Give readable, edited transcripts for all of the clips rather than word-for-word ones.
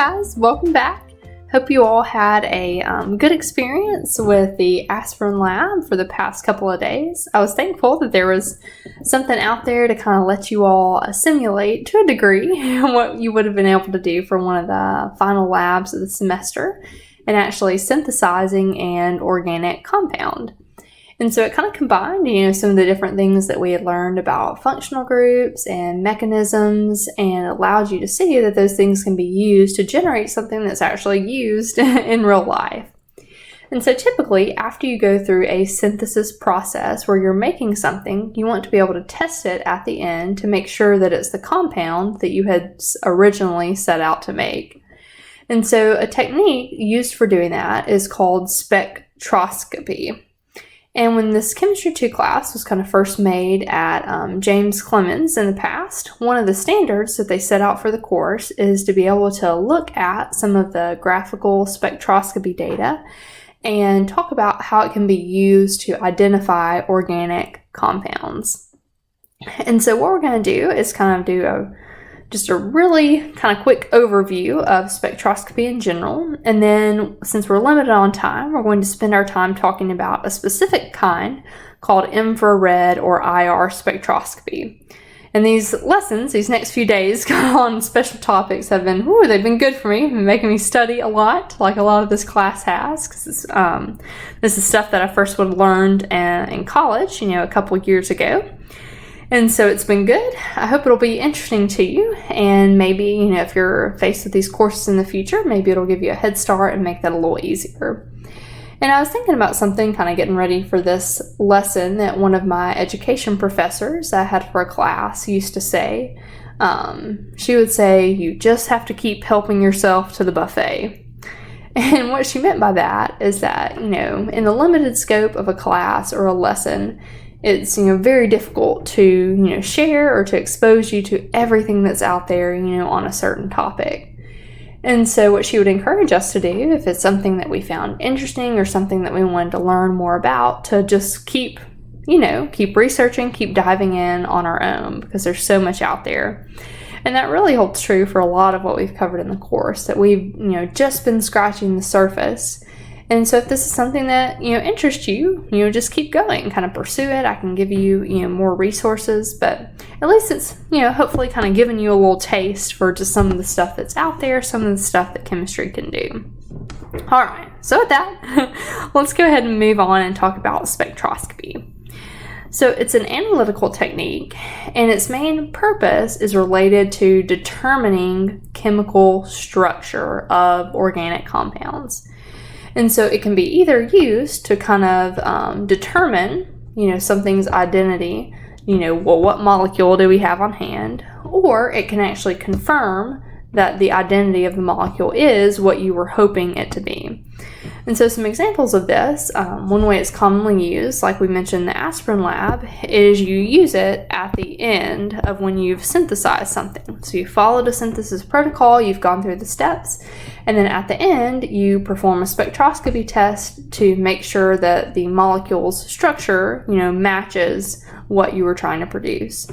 guys, welcome back. Hope you all had a good experience with the aspirin lab for the past couple of days. I was thankful that there was something out there to kind of let you all simulate to a degree what you would have been able to do for one of the final labs of the semester and actually synthesizing an organic compound. And so it kind of combined, some of the different things that we had learned about functional groups and mechanisms, and allowed you to see that those things can be used to generate something that's actually used in real life. And so typically, after you go through a synthesis process where you're making something, you want to be able to test it at the end to make sure that it's the compound that you had originally set out to make. And so a technique used for doing that is called spectroscopy. And when this Chemistry 2 class was kind of first made at James Clemens in the past, one of the standards that they set out for the course is to be able to look at some of the graphical spectroscopy data and talk about how it can be used to identify organic compounds. And so what we're going to do is kind of do just a really kind of quick overview of spectroscopy in general. And then since we're limited on time, we're going to spend our time talking about a specific kind called infrared or IR spectroscopy. And these lessons, these next few days on special topics have been, they've been good for me, making me study a lot, like a lot of this class has, because this is stuff that I first would have learned in college, a couple of years ago. And so it's been good. I hope it'll be interesting to you. And maybe, if you're faced with these courses in the future, maybe it'll give you a head start and make that a little easier. And I was thinking about something kind of getting ready for this lesson that one of my education professors I had for a class used to say. She would say, you just have to keep helping yourself to the buffet. And what she meant by that is that, in the limited scope of a class or a lesson, it's, very difficult to, share or to expose you to everything that's out there, on a certain topic. And so what she would encourage us to do, if it's something that we found interesting or something that we wanted to learn more about, to just keep researching, keep diving in on our own, because there's so much out there. And that really holds true for a lot of what we've covered in the course, that we've, just been scratching the surface. And so if this is something that, interests you, just keep going, kind of pursue it. I can give you, more resources, but at least it's, hopefully kind of giving you a little taste for just some of the stuff that's out there, some of the stuff that chemistry can do. All right, so with that, let's go ahead and move on and talk about spectroscopy. So it's an analytical technique, and its main purpose is related to determining chemical structure of organic compounds. And so it can be either used to kind of determine, something's identity, what molecule do we have on hand, or it can actually confirm that the identity of the molecule is what you were hoping it to be. And so some examples of this, one way it's commonly used, like we mentioned in the aspirin lab, is you use it at the end of when you've synthesized something. So you followed a synthesis protocol, you've gone through the steps, and then at the end you perform a spectroscopy test to make sure that the molecule's structure, matches what you were trying to produce.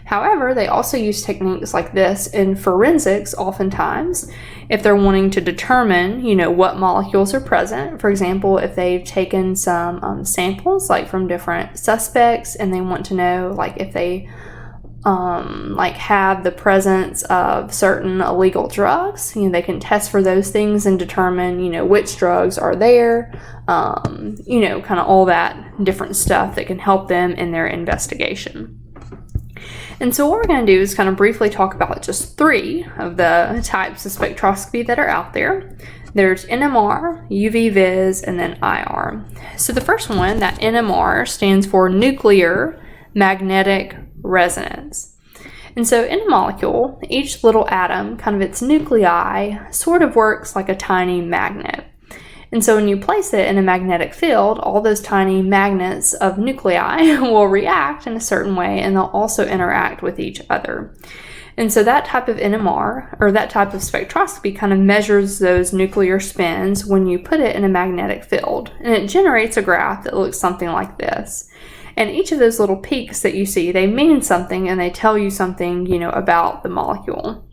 However, they also use techniques like this in forensics oftentimes if they're wanting to determine, what molecules are present. For example, if they've taken some samples, like from different suspects, and they want to know, like, if they have the presence of certain illegal drugs, they can test for those things and determine, which drugs are there, kind of all that different stuff that can help them in their investigation. And so what we're going to do is kind of briefly talk about just 3 of the types of spectroscopy that are out there. There's NMR, UV-Vis, and then IR. So the first one, that NMR, stands for nuclear magnetic resonance. And so in a molecule, each little atom, kind of its nuclei, sort of works like a tiny magnet. And so when you place it in a magnetic field, all those tiny magnets of nuclei will react in a certain way, and they'll also interact with each other. And so that type of NMR, or that type of spectroscopy, kind of measures those nuclear spins when you put it in a magnetic field. And it generates a graph that looks something like this. And each of those little peaks that you see, they mean something, and they tell you something, about the molecule.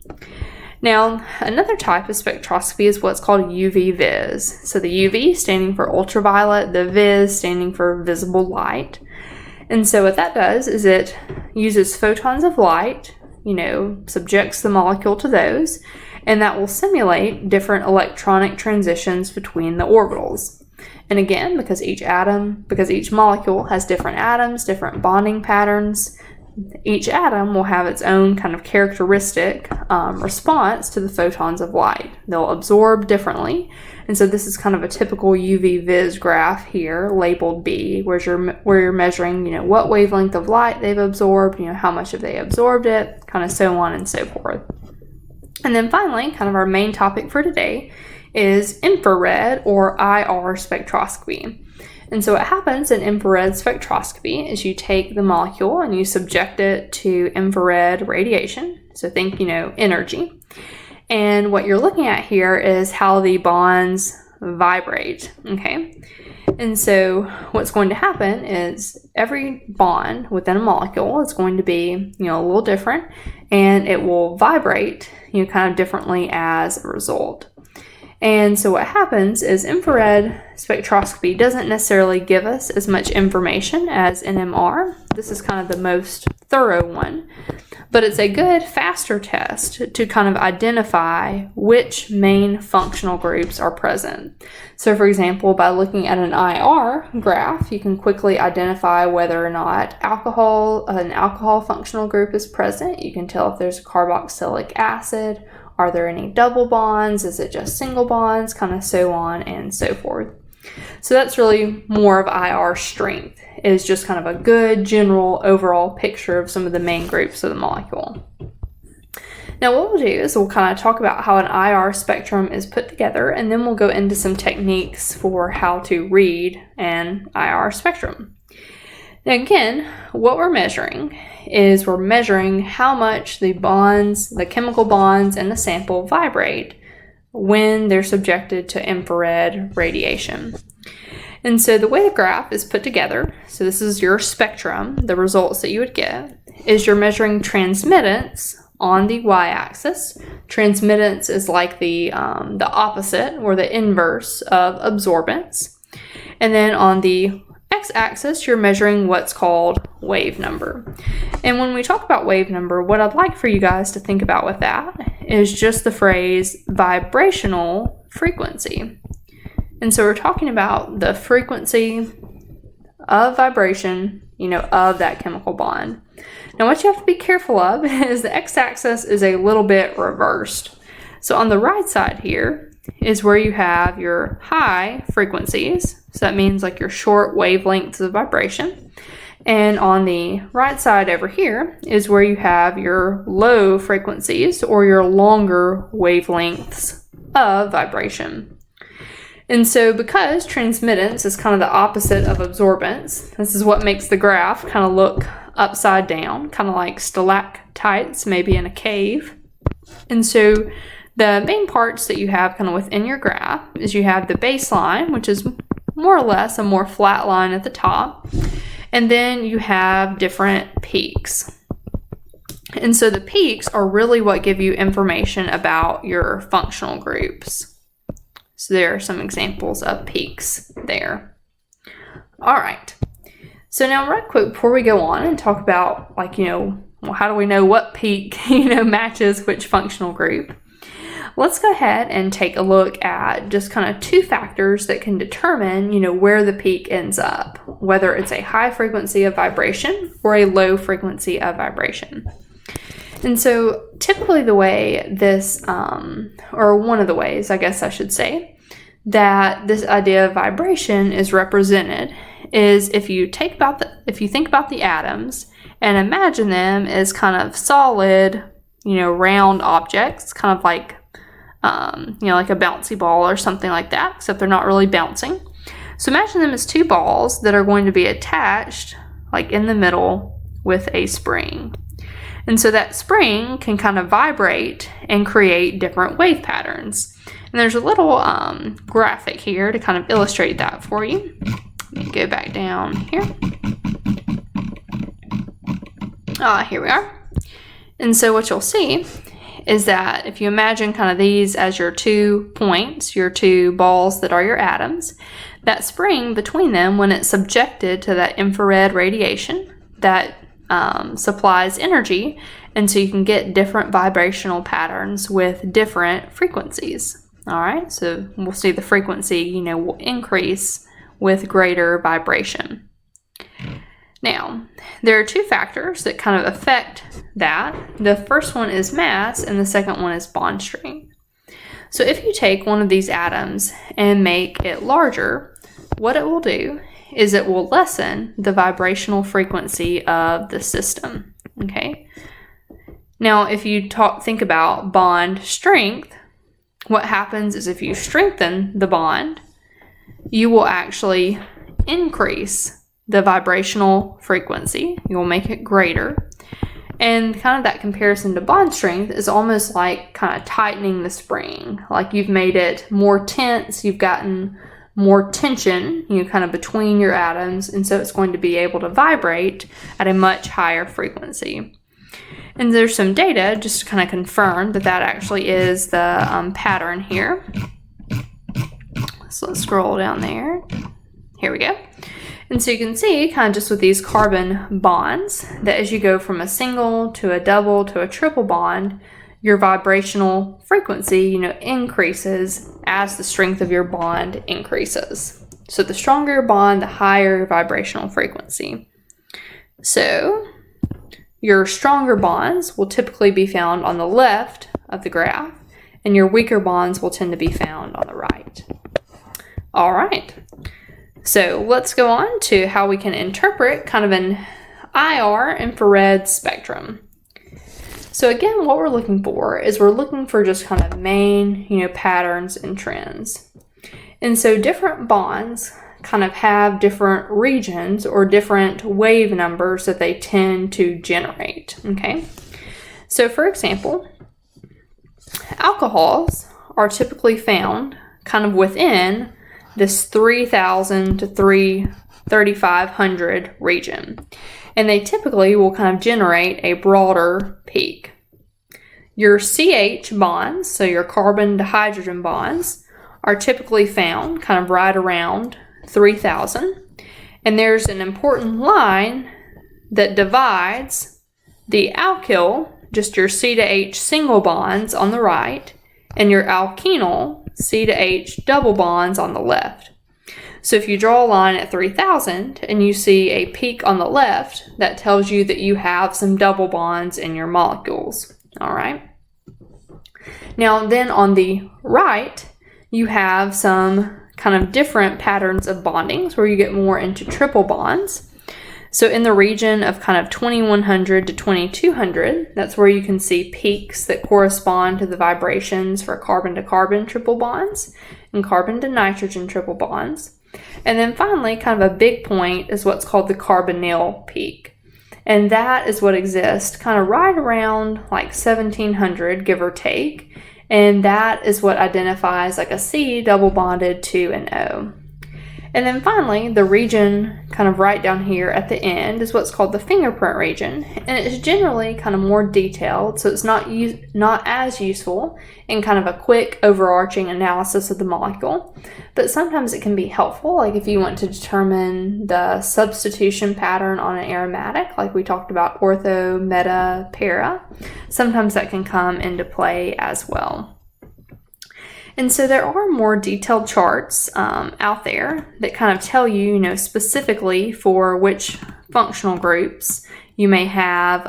Now, another type of spectroscopy is what's called UV vis. So the UV standing for ultraviolet, the vis standing for visible light. And so what that does is it uses photons of light, subjects the molecule to those, and that will simulate different electronic transitions between the orbitals. And again, because each molecule has different atoms, different bonding patterns, each atom will have its own kind of characteristic response to the photons of light. They'll absorb differently. And so this is kind of a typical UV vis graph here, labeled B, where you're measuring, what wavelength of light they've absorbed, how much have they absorbed it, kind of so on and so forth. And then finally, kind of our main topic for today is infrared or IR spectroscopy. And so what happens in infrared spectroscopy is you take the molecule and you subject it to infrared radiation. So think, energy. And what you're looking at here is how the bonds vibrate, okay? And so what's going to happen is every bond within a molecule is going to be, a little different, and it will vibrate, kind of differently as a result. And so what happens is infrared spectroscopy doesn't necessarily give us as much information as NMR. This is kind of the most thorough one, but it's a good, faster test to kind of identify which main functional groups are present. So for example, by looking at an IR graph, you can quickly identify whether or not an alcohol functional group is present. You can tell if there's a carboxylic acid. Are there any double bonds? Is it just single bonds? Kind of so on and so forth. So that's really more of IR strength, is just kind of a good general overall picture of some of the main groups of the molecule. Now what we'll do is we'll kind of talk about how an IR spectrum is put together, and then we'll go into some techniques for how to read an IR spectrum. Now again, what we're measuring is we're measuring how much the bonds, the chemical bonds in the sample vibrate when they're subjected to infrared radiation. And so the way the graph is put together, so this is your spectrum, the results that you would get, is you're measuring transmittance on the y-axis. Transmittance is like the opposite or the inverse of absorbance. And then on the x-axis, you're measuring what's called wave number. And when we talk about wave number, what I'd like for you guys to think about with that is just the phrase vibrational frequency. And so we're talking about the frequency of vibration, of that chemical bond. Now what you have to be careful of is the x-axis is a little bit reversed. So on the right side here is where you have your high frequencies. So that means like your short wavelengths of vibration. And on the right side over here is where you have your low frequencies or your longer wavelengths of vibration. And so because transmittance is kind of the opposite of absorbance, this is what makes the graph kind of look upside down, kind of like stalactites maybe in a cave. And so the main parts that you have kind of within your graph is you have the baseline, which is more or less a more flat line at the top. And then you have different peaks. And so the peaks are really what give you information about your functional groups. So there are some examples of peaks there. All right. So now right quick before we go on and talk about how do we know what peak, matches which functional group? Let's go ahead and take a look at just kind of two factors that can determine, where the peak ends up, whether it's a high frequency of vibration or a low frequency of vibration. And so typically the way this, or one of the ways, I guess I should say, that this idea of vibration is represented is if you think about the atoms and imagine them as kind of solid, round objects, kind of like like a bouncy ball or something like that, except they're not really bouncing. So imagine them as two balls that are going to be attached like in the middle with a spring. And so that spring can kind of vibrate and create different wave patterns. And there's a little graphic here to kind of illustrate that for you. Let me go back down here. Here we are. And so what you'll see is that if you imagine kind of these as your 2 points, your 2 balls that are your atoms, that spring between them, when it's subjected to that infrared radiation, that supplies energy, and so you can get different vibrational patterns with different frequencies. All right, so we'll see the frequency, will increase with greater vibration. Now, there are 2 factors that kind of affect that. The first one is mass, and the second one is bond strength. So if you take one of these atoms and make it larger, what it will do is it will lessen the vibrational frequency of the system, okay? Now, if you think about bond strength, what happens is if you strengthen the bond, you will actually increase the vibrational frequency. You'll make it greater. And kind of that comparison to bond strength is almost like kind of tightening the spring. Like you've made it more tense, you've gotten more tension, kind of between your atoms, and so it's going to be able to vibrate at a much higher frequency. And there's some data just to kind of confirm that that actually is the pattern here. So let's scroll down there. Here we go. And so you can see kind of just with these carbon bonds that as you go from a single to a double to a triple bond, your vibrational frequency, increases as the strength of your bond increases. So the stronger your bond, the higher your vibrational frequency. So your stronger bonds will typically be found on the left of the graph, and your weaker bonds will tend to be found on the right. All right. So let's go on to how we can interpret kind of an IR infrared spectrum. So again, what we're looking for is we're looking for just kind of main, patterns and trends. And so different bonds kind of have different regions or different wave numbers that they tend to generate, okay? So for example, alcohols are typically found kind of within this 3,000 to 3,500 region. And they typically will kind of generate a broader peak. Your CH bonds, so your carbon to hydrogen bonds, are typically found kind of right around 3,000. And there's an important line that divides the alkyl, just your C to H single bonds on the right, and your alkenyl C to H double bonds on the left. So if you draw a line at 3,000 and you see a peak on the left, that tells you that you have some double bonds in your molecules. All right. Now then on the right, you have some kind of different patterns of bondings where you get more into triple bonds. So in the region of kind of 2100 to 2200, that's where you can see peaks that correspond to the vibrations for carbon to carbon triple bonds and carbon to nitrogen triple bonds. And then finally, kind of a big point is what's called the Carbonyl Peak. And that is what exists kind of right around like 1700, give or take. And that is what identifies like a C double bonded to an O. And then finally, the region kind of right down here at the end is what's called the Fingerprint Region. And it's generally kind of more detailed, so it's not as useful in kind of a quick overarching analysis of the molecule. But sometimes it can be helpful, like if you want to determine the substitution pattern on an aromatic, like we talked about ortho, meta, para. Sometimes that can come into play as well. And so there are more detailed charts out there that kind of tell you, specifically for which functional groups you may have,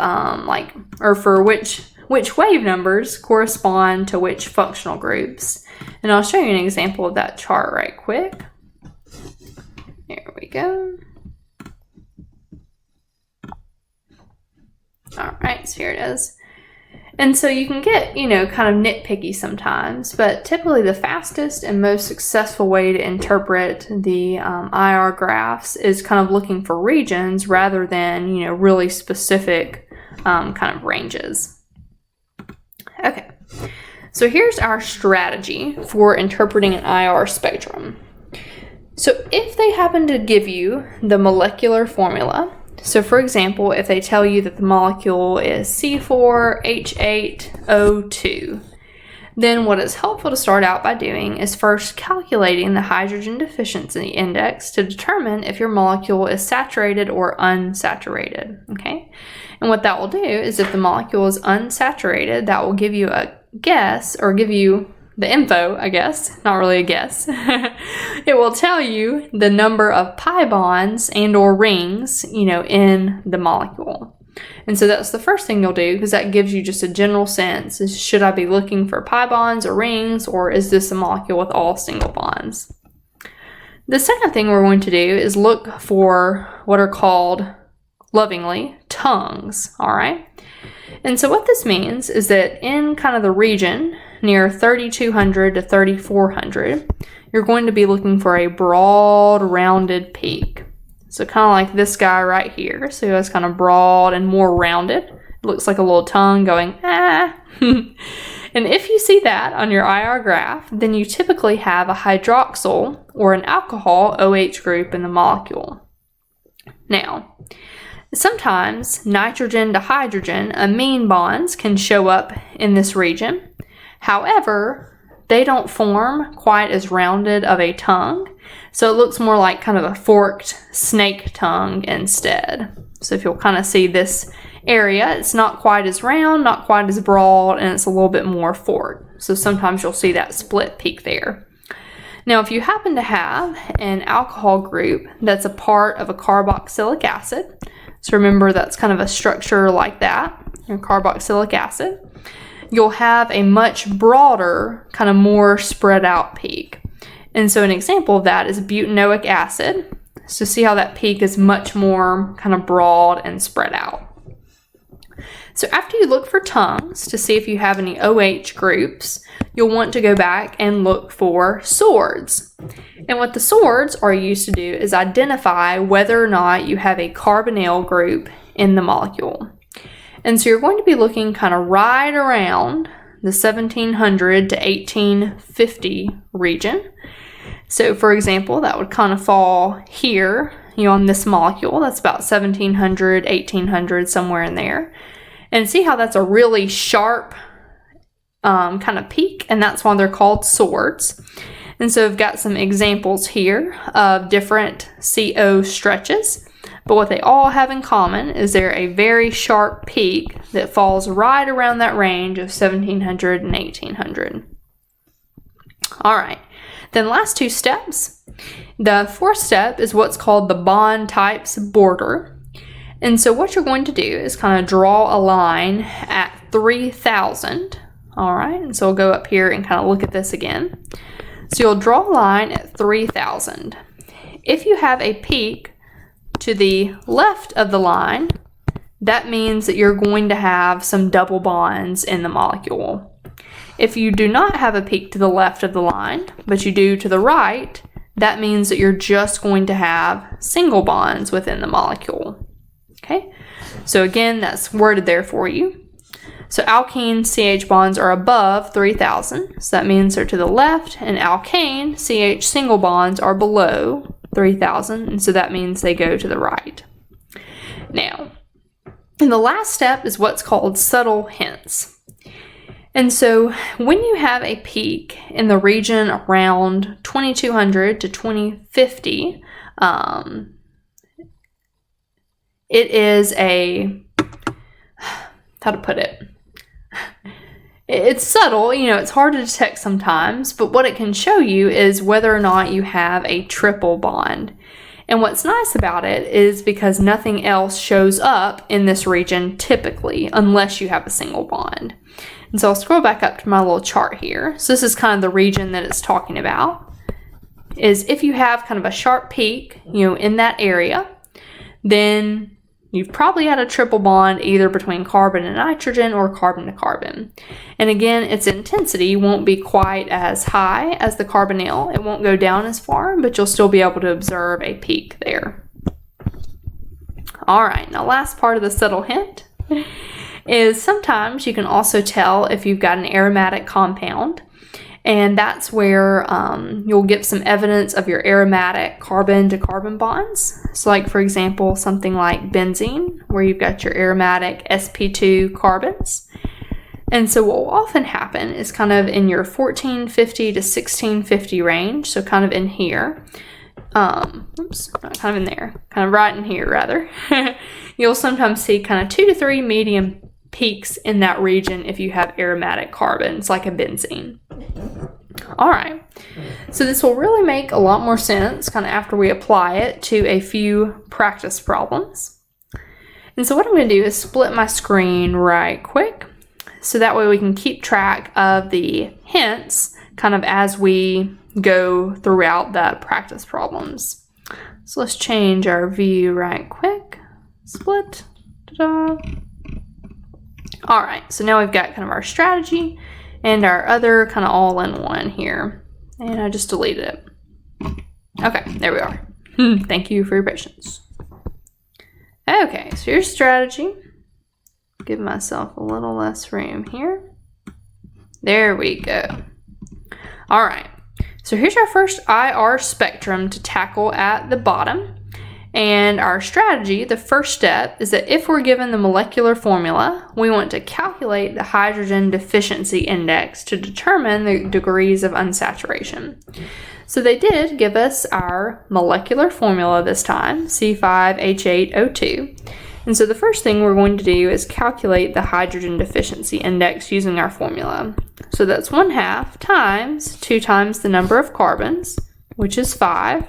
or for which wave numbers correspond to which functional groups. And I'll show you an example of that chart right quick. There we go. All right, so here it is. And so you can get, kind of nitpicky sometimes, but typically the fastest and most successful way to interpret the IR graphs is kind of looking for regions rather than, really specific kind of ranges. Okay, so here's our strategy for interpreting an IR spectrum. So if they happen to give you the molecular formula So for example, if they tell you that the molecule is C4H8O2, then what is helpful to start out by doing is first calculating the hydrogen deficiency index to determine if your molecule is saturated or unsaturated, okay? And what that will do is if the molecule is unsaturated, that will give you a guess, or give you the info, I guess, not really a guess. It will tell you the number of pi bonds and or rings, in the molecule. And so that's the first thing you'll do, because that gives you just a general sense. Should I be looking for pi bonds or rings, or is this a molecule with all single bonds? The second thing we're going to do is look for what are called, lovingly, tongues, all right? And so what this means is that in kind of the region near 3200 to 3400, you're going to be looking for a broad, rounded peak. So kind of like this guy right here. So it's kind of broad and more rounded. It looks like a little tongue going, ah. And if you see that on your IR graph, then you typically have a hydroxyl or an alcohol OH group in the molecule. Now, sometimes nitrogen to hydrogen amine bonds can show up in this region. However, they don't form quite as rounded of a tongue, so it looks more like kind of a forked snake tongue instead. So if you'll kind of see this area, it's not quite as round, not quite as broad, and it's a little bit more forked. So sometimes you'll see that split peak there. Now, if you happen to have an alcohol group that's a part of a carboxylic acid, so remember that's kind of a structure like that, your carboxylic acid, you'll have a much broader, kind of more spread out peak. And so an example of that is butanoic acid. So see how that peak is much more kind of broad and spread out. So after you look for tongues to see if you have any OH groups, you'll want to go back and look for swords. And what the swords are used to do is identify whether or not you have a carbonyl group in the molecule. And so you're going to be looking kind of right around the 1700 to 1850 region. So for example, that would kind of fall here, on this molecule. That's about 1700, 1800, somewhere in there. And see how that's a really sharp kind of peak, and that's why they're called swords. And so I've got some examples here of different CO stretches. But what they all have in common is they're a very sharp peak that falls right around that range of 1700 and 1800. All right, then last two steps. The fourth step is what's called the bond types border. And so what you're going to do is kind of draw a line at 3000. All right, and so we'll go up here and kind of look at this again. So you'll draw a line at 3000. If you have a peak to the left of the line, that means that you're going to have some double bonds in the molecule. If you do not have a peak to the left of the line, but you do to the right, that means that you're just going to have single bonds within the molecule. Okay, so again, that's worded there for you. So alkene CH bonds are above 3000, so that means they're to the left, and alkane CH single bonds are below 3000, and so that means they go to the right. Now, and the last step is what's called subtle hints. And so when you have a peak in the region around 2200 to 2050, it is a, how to put it? It's subtle, it's hard to detect sometimes, but what it can show you is whether or not you have a triple bond. And what's nice about it is because nothing else shows up in this region typically, unless you have a single bond. And so I'll scroll back up to my little chart here. So this is kind of the region that it's talking about, is if you have kind of a sharp peak, in that area, then you've probably had a triple bond either between carbon and nitrogen or carbon to carbon. And again, its intensity won't be quite as high as the carbonyl. It won't go down as far, but you'll still be able to observe a peak there. All right, now last part of the subtle hint is sometimes you can also tell if you've got an aromatic compound. And that's where you'll get some evidence of your aromatic carbon-to-carbon bonds. So like, for example, something like benzene, where you've got your aromatic sp2 carbons. And so what will often happen is kind of in your 1450 to 1650 range, so kind of in here. Oops, not kind of in there, kind of right in here rather. You'll sometimes see kind of 2 to 3 medium peaks in that region if you have aromatic carbons like a benzene. All right, so this will really make a lot more sense kind of after we apply it to a few practice problems. And so what I'm going to do is split my screen right quick, so that way we can keep track of the hints kind of as we go throughout the practice problems. So let's change our view right quick. Split. Ta-da. All right, so now we've got kind of our strategy and our other kind of all-in-one here. And I just deleted it. Okay, there we are. Thank you for your patience. Okay, so here's strategy. Give myself a little less room here. There we go. All right, so here's our first IR spectrum to tackle at the bottom. And our strategy, the first step, is that if we're given the molecular formula, we want to calculate the hydrogen deficiency index to determine the degrees of unsaturation. So they did give us our molecular formula this time, C5H8O2. And so the first thing we're going to do is calculate the hydrogen deficiency index using our formula. So that's 1/2 times 2 times the number of carbons, which is 5,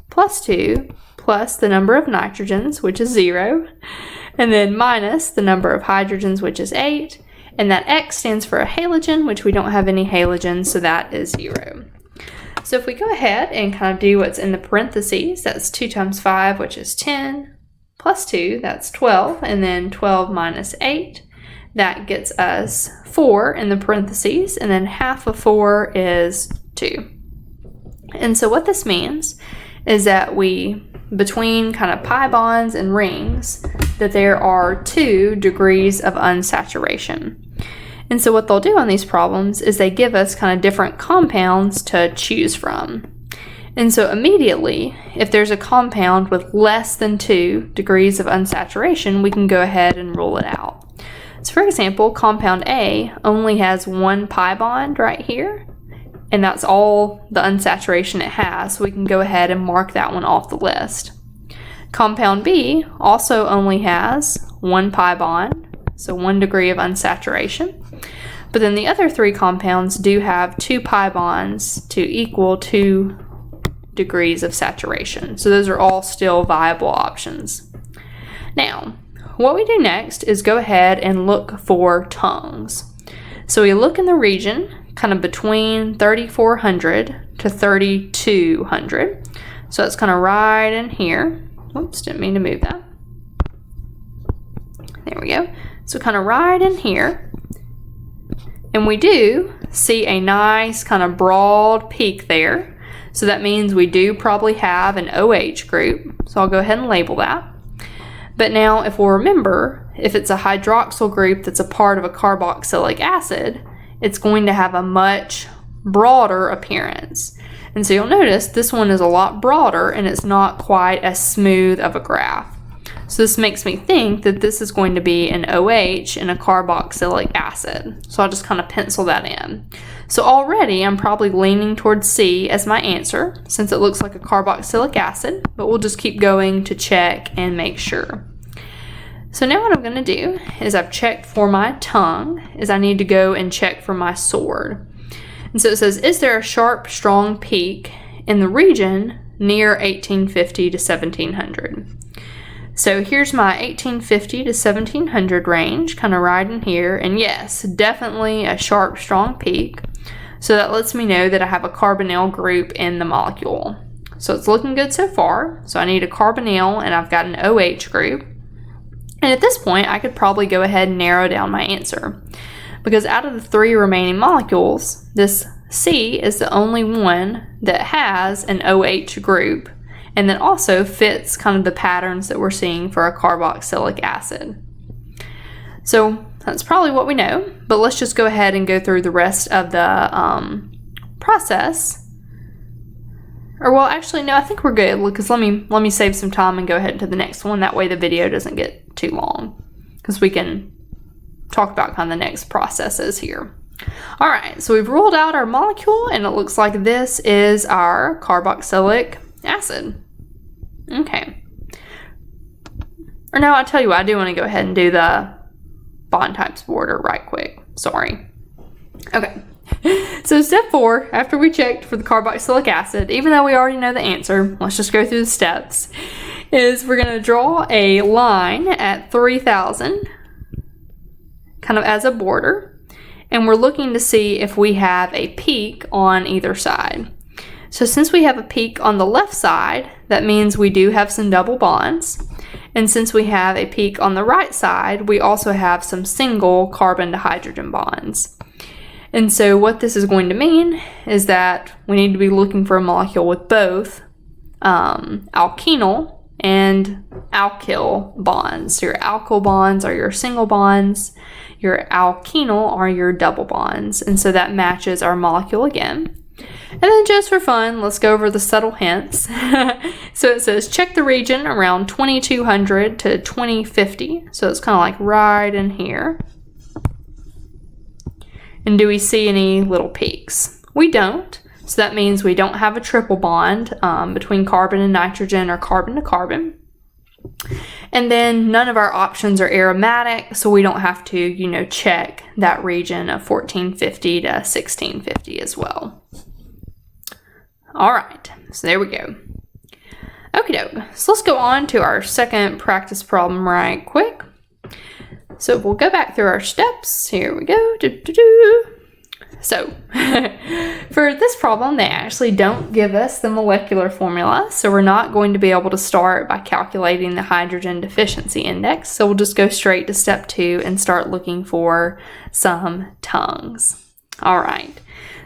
plus 2, plus the number of nitrogens, which is 0, and then minus the number of hydrogens, which is 8, and that X stands for a halogen, which we don't have any halogens, so that is 0. So if we go ahead and kind of do what's in the parentheses, that's 2 times 5, which is 10, plus 2, that's 12, and then 12 minus 8, that gets us 4 in the parentheses, and then half of 4 is 2. And so what this means is that between kind of pi bonds and rings, that there are 2 degrees of unsaturation. And so what they'll do on these problems is they give us kind of different compounds to choose from. And so immediately, if there's a compound with less than 2 degrees of unsaturation, we can go ahead and rule it out. So for example, compound A only has 1 pi bond right here, and that's all the unsaturation it has, so we can go ahead and mark that one off the list. Compound B also only has 1 pi bond, so 1 degree of unsaturation. But then the other 3 compounds do have 2 pi bonds to equal 2 degrees of saturation. So those are all still viable options. Now, what we do next is go ahead and look for tongues. So we look in the region kind of between 3400 to 3200. So it's kind of right in here. Whoops, didn't mean to move that. There we go. So kind of right in here. And we do see a nice kind of broad peak there. So that means we do probably have an OH group. So I'll go ahead and label that. But now if we'll remember, if it's a hydroxyl group that's a part of a carboxylic acid, it's going to have a much broader appearance. And so you'll notice this one is a lot broader and it's not quite as smooth of a graph. So this makes me think that this is going to be an OH in a carboxylic acid. So I'll just kind of pencil that in. So already I'm probably leaning towards C as my answer since it looks like a carboxylic acid, but we'll just keep going to check and make sure. So now what I'm going to do is I've checked for my tongue, is I need to go and check for my sword. And so it says, is there a sharp, strong peak in the region near 1850 to 1700? So here's my 1850 to 1700 range, kind of right in here. And yes, definitely a sharp, strong peak. So that lets me know that I have a carbonyl group in the molecule. So it's looking good so far. So I need a carbonyl and I've got an OH group. And at this point, I could probably go ahead and narrow down my answer. Because out of the 3 remaining molecules, this C is the only one that has an OH group. And then also fits kind of the patterns that we're seeing for a carboxylic acid. So that's probably what we know, but let's just go ahead and go through the rest of the process. Or well, actually, no, I think we're good, because let me save some time and go ahead to the next one. That way the video doesn't get too long, because we can talk about kind of the next processes here. All right, so we've ruled out our molecule, and it looks like this is our carboxylic acid. Okay. Or no, I'll tell you what, I do want to go ahead and do the bond types border right quick. Sorry. Okay. So step 4, after we checked for the carboxylic acid, even though we already know the answer, let's just go through the steps, is we're going to draw a line at 3000, kind of as a border. And we're looking to see if we have a peak on either side. So since we have a peak on the left side, that means we do have some double bonds. And since we have a peak on the right side, we also have some single carbon to hydrogen bonds. And so what this is going to mean is that we need to be looking for a molecule with both alkenyl and alkyl bonds. So your alkyl bonds are your single bonds. Your alkenyl are your double bonds, and so that matches our molecule again. And then just for fun, let's go over the subtle hints. So it says check the region around 2200 to 2050, so it's kind of like right in here. And do we see any little peaks? We don't, so that means we don't have a triple bond between carbon and nitrogen or carbon to carbon. And then none of our options are aromatic, so we don't have to, check that region of 1450 to 1650 as well. All right, so there we go. Okie doke. So let's go on to our second practice problem right quick. So we'll go back through our steps. Here we go. So for this problem, they actually don't give us the molecular formula, so we're not going to be able to start by calculating the hydrogen deficiency index. So we'll just go straight to step 2 and start looking for some tongues. All right.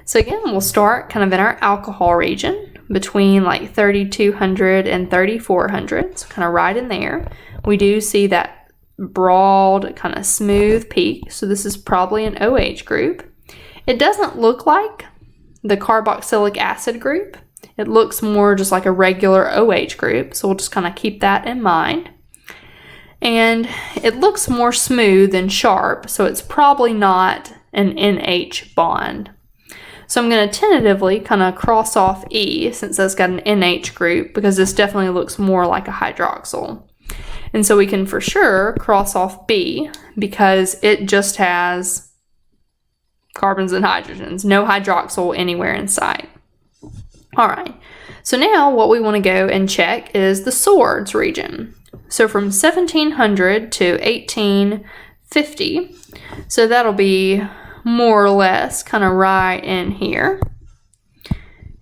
So again, we'll start kind of in our alcohol region between like 3200 and 3400, so kind of right in there. We do see that broad, kind of smooth peak, so this is probably an OH group. It doesn't look like the carboxylic acid group. It looks more just like a regular OH group, so we'll just kind of keep that in mind. And it looks more smooth and sharp, so it's probably not an NH bond. So I'm going to tentatively kind of cross off E, since that's got an NH group, because this definitely looks more like a hydroxyl. And so we can for sure cross off B, because it just has carbons and hydrogens, no hydroxyl anywhere in sight. All right, so now what we want to go and check is the swords region. So from 1700 to 1850, so that'll be more or less kind of right in here.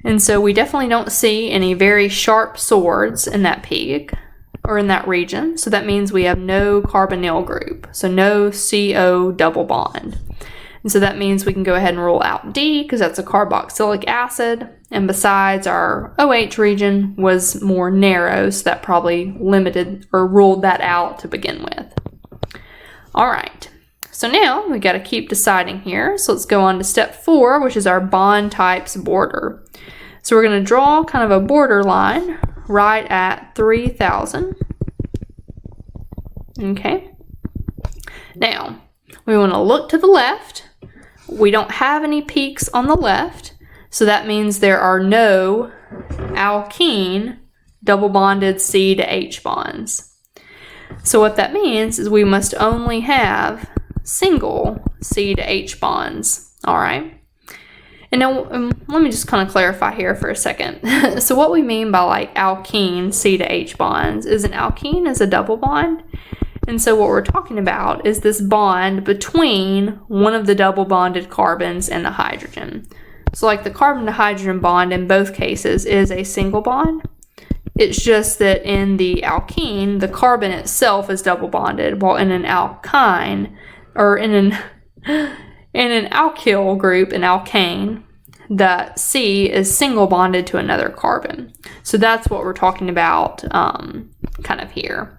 And so we definitely don't see any very sharp swords in that peak or in that region. So that means we have no carbonyl group, so no CO double bond. And so that means we can go ahead and rule out D, because that's a carboxylic acid. And besides, our OH region was more narrow, so that probably limited or ruled that out to begin with. All right, so now we got to keep deciding here. So let's go on to step 4, which is our bond types border. So we're going to draw kind of a border line right at 3000. Okay. Now, we want to look to the left. We don't have any peaks on the left, so that means there are no alkene double bonded C to H bonds. So what that means is we must only have single C to H bonds. All right. And now let me just kind of clarify here for a second. So what we mean by like alkene C to H bonds is an alkene is a double bond. And so what we're talking about is this bond between one of the double bonded carbons and the hydrogen. So like the carbon to hydrogen bond in both cases is a single bond. It's just that in the alkene, the carbon itself is double bonded, while in an alkyne, or in an alkyl group, an alkane, the C is single bonded to another carbon. So that's what we're talking about kind of here.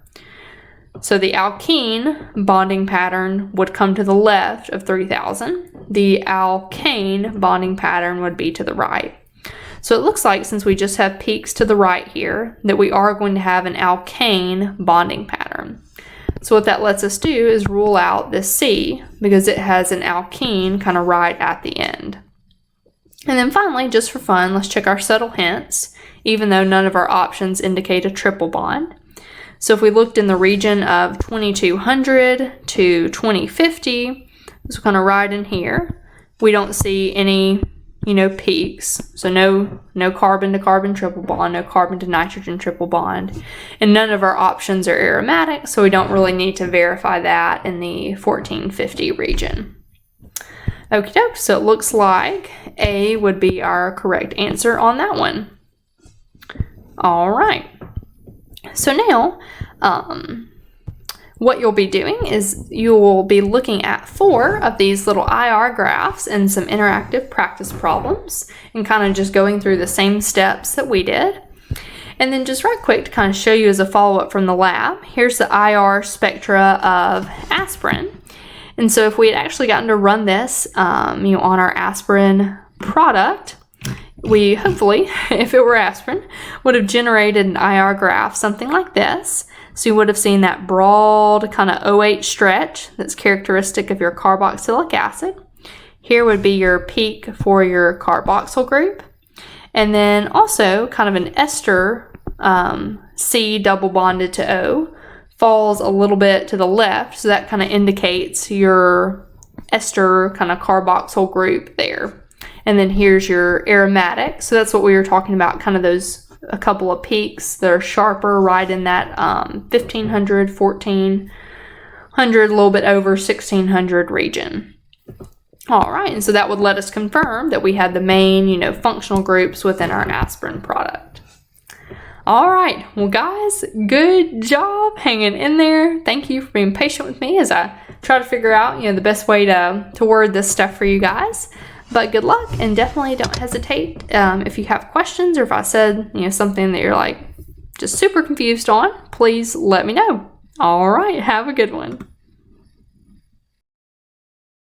So the alkene bonding pattern would come to the left of 3000. The alkane bonding pattern would be to the right. So it looks like, since we just have peaks to the right here, that we are going to have an alkane bonding pattern. So what that lets us do is rule out this C, because it has an alkene kind of right at the end. And then finally, just for fun, let's check our subtle hints, even though none of our options indicate a triple bond. So if we looked in the region of 2200 to 2050, so kind of right in here, we don't see any, peaks. So no carbon to carbon triple bond, no carbon to nitrogen triple bond. And none of our options are aromatic, so we don't really need to verify that in the 1450 region. Okie doke, so it looks like A would be our correct answer on that one. All right. So now, what you'll be doing is you will be looking at 4 of these little IR graphs and some interactive practice problems, and kind of just going through the same steps that we did. And then just right quick to kind of show you as a follow-up from the lab, here's the IR spectra of aspirin. And so if we had actually gotten to run this, on our aspirin product, we hopefully, if it were aspirin, would have generated an IR graph something like this. So you would have seen that broad kind of OH stretch that's characteristic of your carboxylic acid. Here would be your peak for your carboxyl group. And then also kind of an ester, C double bonded to O, falls a little bit to the left. So that kind of indicates your ester kind of carboxyl group there. And then here's your aromatic. So that's what we were talking about, kind of a couple of peaks that are sharper right in that 1500, 1400, a little bit over 1600 region. All right, and so that would let us confirm that we had the main, functional groups within our aspirin product. All right, well guys, good job hanging in there. Thank you for being patient with me as I try to figure out, the best way to word this stuff for you guys. But good luck, and definitely don't hesitate if you have questions, or if I said something that you're just super confused on, please let me know. All right, have a good one.